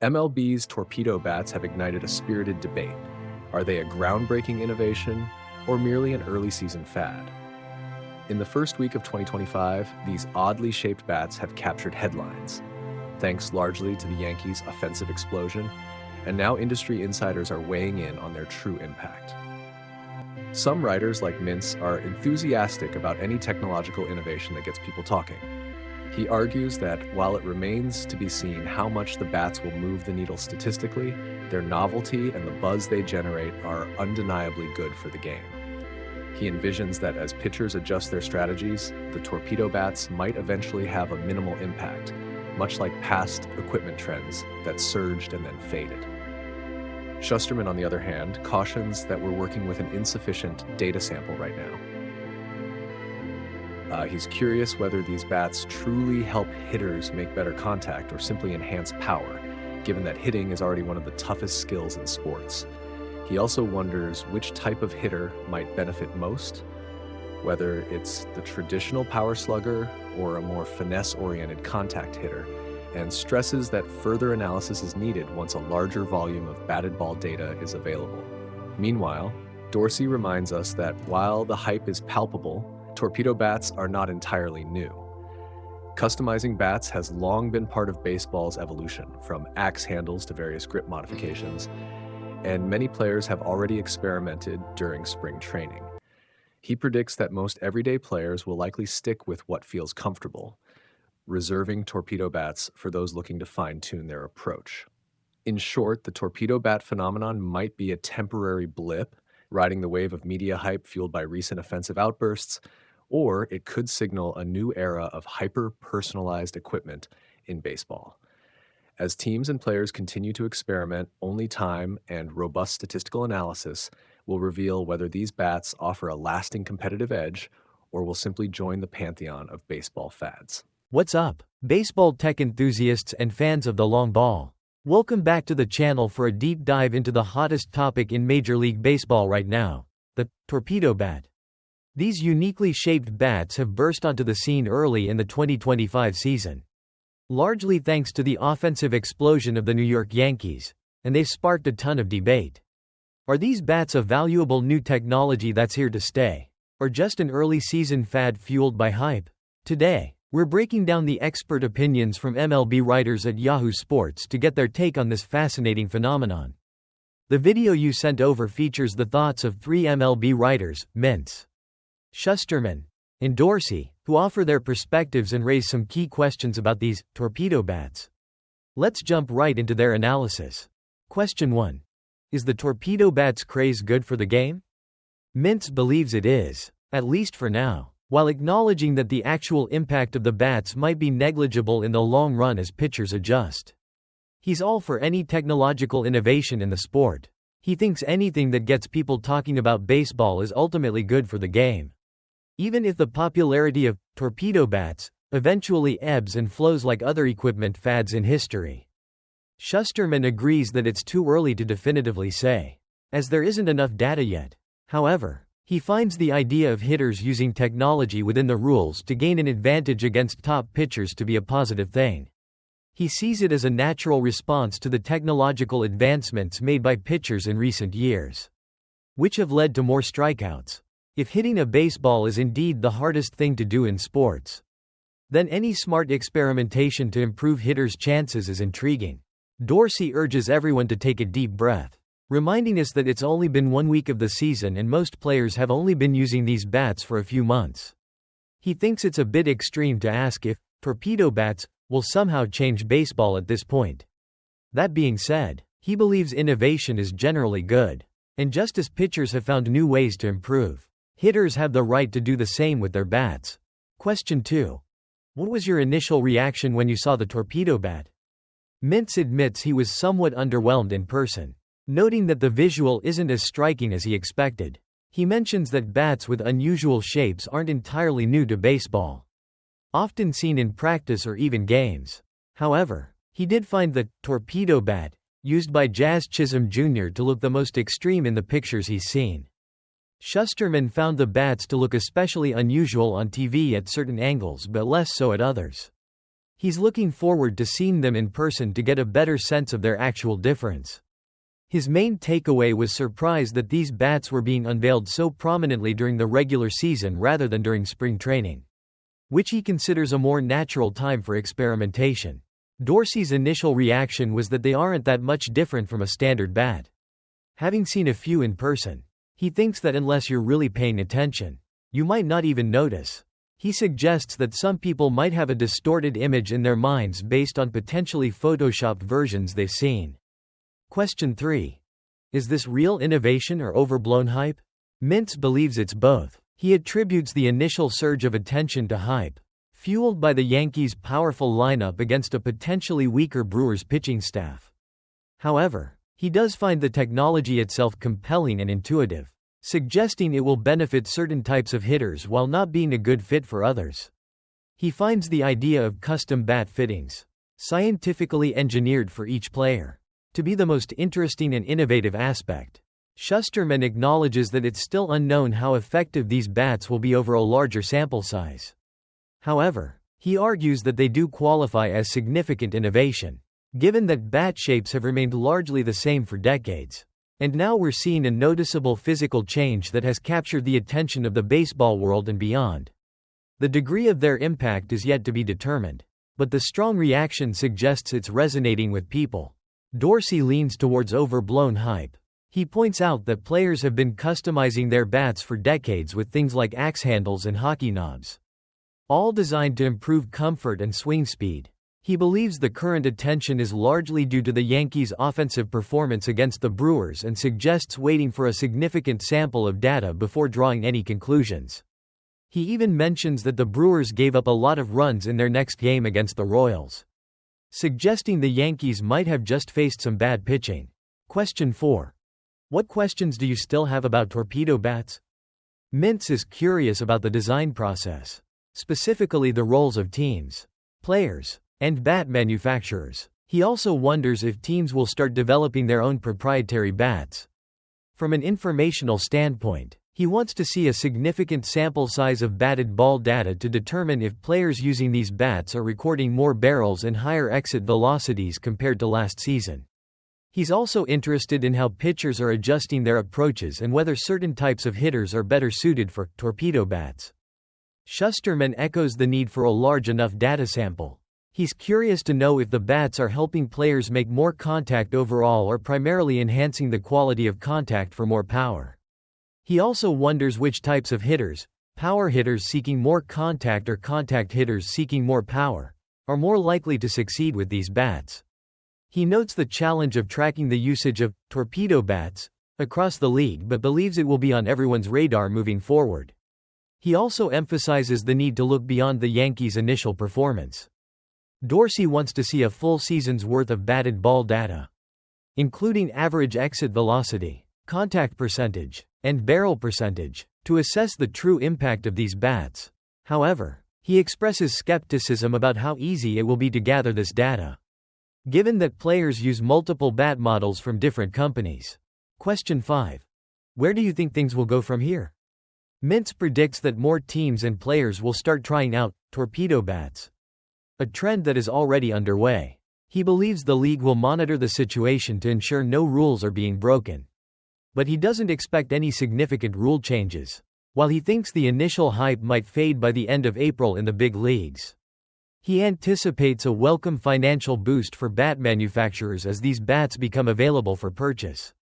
MLB's Torpedo bats have ignited a spirited debate. Are they a groundbreaking innovation or merely an early season fad? In the first week of 2025, these oddly shaped bats have captured headlines, thanks largely to the Yankees' offensive explosion, and now industry insiders are weighing in on their true impact. Some writers, like Mintz, are enthusiastic about any technological innovation that gets people talking. He argues that while it remains to be seen how much the bats will move the needle statistically, their novelty and the buzz they generate are undeniably good for the game. He envisions that as pitchers adjust their strategies, the Torpedo bats might eventually have a minimal impact, much like past equipment trends that surged and then faded. Shusterman, on the other hand, cautions that we're working with an insufficient data sample right now. He's curious whether these bats truly help hitters make better contact or simply enhance power, given that hitting is already one of the toughest skills in sports. He also wonders which type of hitter might benefit most, whether it's the traditional power slugger or a more finesse-oriented contact hitter, and stresses that further analysis is needed once a larger volume of batted ball data is available. Meanwhile, Dorsey reminds us that while the hype is palpable, Torpedo bats are not entirely new. Customizing bats has long been part of baseball's evolution, from axe handles to various grip modifications, and many players have already experimented during spring training. He predicts that most everyday players will likely stick with what feels comfortable, reserving Torpedo bats for those looking to fine-tune their approach. In short, the Torpedo bat phenomenon might be a temporary blip, riding the wave of media hype fueled by recent offensive outbursts, or it could signal a new era of hyper-personalized equipment in baseball. As teams and players continue to experiment, only time and robust statistical analysis will reveal whether these bats offer a lasting competitive edge or will simply join the pantheon of baseball fads. What's up, baseball tech enthusiasts and fans of the long ball? Welcome back to the channel for a deep dive into the hottest topic in Major League Baseball right now, the Torpedo bat. These uniquely shaped bats have burst onto the scene early in the 2025 season, largely thanks to the offensive explosion of the New York Yankees, and they've sparked a ton of debate. Are these bats a valuable new technology that's here to stay, or just an early season fad fueled by hype? Today, we're breaking down the expert opinions from MLB writers at Yahoo Sports to get their take on this fascinating phenomenon. The video you sent over features the thoughts of three MLB writers, Mintz, Shusterman, and Dorsey, who offer their perspectives and raise some key questions about these Torpedo bats. Let's jump right into their analysis. Question 1. Is the Torpedo bat's craze good for the game? Mintz believes it is, at least for now, while acknowledging that the actual impact of the bats might be negligible in the long run as pitchers adjust. He's all for any technological innovation in the sport. He thinks anything that gets people talking about baseball is ultimately good for the game, even if the popularity of Torpedo bats eventually ebbs and flows like other equipment fads in history. Shusterman agrees that it's too early to definitively say, as there isn't enough data yet. However, he finds the idea of hitters using technology within the rules to gain an advantage against top pitchers to be a positive thing. He sees it as a natural response to the technological advancements made by pitchers in recent years, which have led to more strikeouts. If hitting a baseball is indeed the hardest thing to do in sports, then any smart experimentation to improve hitters' chances is intriguing. Dorsey urges everyone to take a deep breath, reminding us that it's only been 1 week of the season and most players have only been using these bats for a few months. He thinks it's a bit extreme to ask if Torpedo bats will somehow change baseball at this point. That being said, he believes innovation is generally good, and just as pitchers have found new ways to improve, hitters have the right to do the same with their bats. Question 2. What was your initial reaction when you saw the Torpedo bat? Mintz admits he was somewhat underwhelmed in person, noting that the visual isn't as striking as he expected. He mentions that bats with unusual shapes aren't entirely new to baseball, often seen in practice or even games. However, he did find the Torpedo bat, used by Jazz Chisholm Jr., to look the most extreme in the pictures he's seen. Shusterman found the bats to look especially unusual on TV at certain angles but less so at others. He's looking forward to seeing them in person to get a better sense of their actual difference. His main takeaway was surprise that these bats were being unveiled so prominently during the regular season rather than during spring training, which he considers a more natural time for experimentation. Dorsey's initial reaction was that they aren't that much different from a standard bat. Having seen a few in person, he thinks that unless you're really paying attention, you might not even notice. He suggests that some people might have a distorted image in their minds based on potentially photoshopped versions they've seen. Question 3. Is this real innovation or overblown hype? Mintz believes it's both. He attributes the initial surge of attention to hype, fueled by the Yankees' powerful lineup against a potentially weaker Brewers pitching staff. However, he does find the technology itself compelling and intuitive, suggesting it will benefit certain types of hitters while not being a good fit for others. He finds the idea of custom bat fittings, scientifically engineered for each player, to be the most interesting and innovative aspect. Shusterman acknowledges that it's still unknown how effective these bats will be over a larger sample size. However, he argues that they do qualify as significant innovation, given that bat shapes have remained largely the same for decades. And now we're seeing a noticeable physical change that has captured the attention of the baseball world and beyond. The degree of their impact is yet to be determined, but the strong reaction suggests it's resonating with people. Dorsey leans towards overblown hype. He points out that players have been customizing their bats for decades with things like axe handles and hockey knobs, all designed to improve comfort and swing speed. He believes the current attention is largely due to the Yankees' offensive performance against the Brewers and suggests waiting for a significant sample of data before drawing any conclusions. He even mentions that the Brewers gave up a lot of runs in their next game against the Royals, suggesting the Yankees might have just faced some bad pitching. Question 4. What questions do you still have about torpedo bats? Mintz is curious about the design process, specifically the roles of teams, players, and bat manufacturers. He also wonders if teams will start developing their own proprietary bats. From an informational standpoint, he wants to see a significant sample size of batted ball data to determine if players using these bats are recording more barrels and higher exit velocities compared to last season. He's also interested in how pitchers are adjusting their approaches and whether certain types of hitters are better suited for torpedo bats. Shusterman echoes the need for a large enough data sample. He's curious to know if the bats are helping players make more contact overall or primarily enhancing the quality of contact for more power. He also wonders which types of hitters, power hitters seeking more contact or contact hitters seeking more power, are more likely to succeed with these bats. He notes the challenge of tracking the usage of torpedo bats across the league but believes it will be on everyone's radar moving forward. He also emphasizes the need to look beyond the Yankees' initial performance. Dorsey wants to see a full season's worth of batted ball data, including average exit velocity, contact percentage, and barrel percentage, to assess the true impact of these bats. However, he expresses skepticism about how easy it will be to gather this data, given that players use multiple bat models from different companies. Question 5. Where do you think things will go from here? Mintz predicts that more teams and players will start trying out torpedo bats, a trend that is already underway. He believes the league will monitor the situation to ensure no rules are being broken, but he doesn't expect any significant rule changes, while he thinks the initial hype might fade by the end of April in the big leagues. He anticipates a welcome financial boost for bat manufacturers as these bats become available for purchase.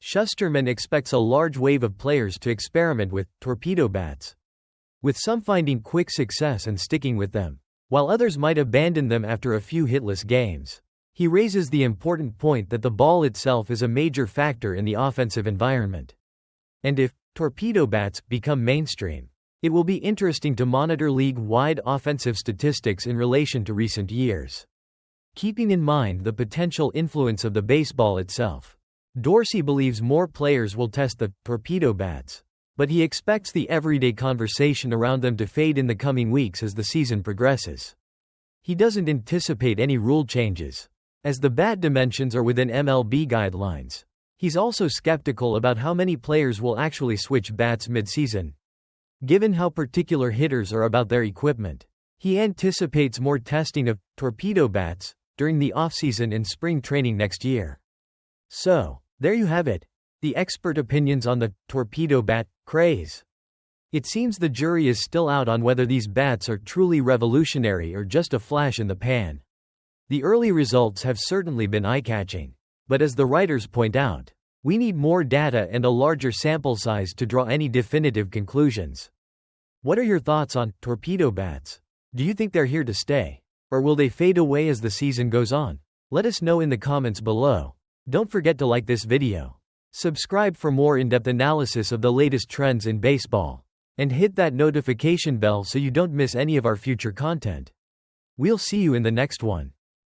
Shusterman expects a large wave of players to experiment with torpedo bats, with some finding quick success and sticking with them, while others might abandon them after a few hitless games. He raises the important point that the ball itself is a major factor in the offensive environment, and if torpedo bats become mainstream, it will be interesting to monitor league-wide offensive statistics in relation to recent years, keeping in mind the potential influence of the baseball itself. Dorsey believes more players will test the torpedo bats, but he expects the everyday conversation around them to fade in the coming weeks as the season progresses. He doesn't anticipate any rule changes, as the bat dimensions are within MLB guidelines. He's also skeptical about how many players will actually switch bats mid-season, given how particular hitters are about their equipment. He anticipates more testing of torpedo bats during the offseason and spring training next year. So, there you have it. The expert opinions on the torpedo bat craze. It seems the jury is still out on whether these bats are truly revolutionary or just a flash in the pan. The early results have certainly been eye-catching. But as the writers point out, we need more data and a larger sample size to draw any definitive conclusions. What are your thoughts on torpedo bats? Do you think they're here to stay? Or will they fade away as the season goes on? Let us know in the comments below. Don't forget to like this video. Subscribe for more in-depth analysis of the latest trends in baseball. And hit that notification bell so you don't miss any of our future content. We'll see you in the next one.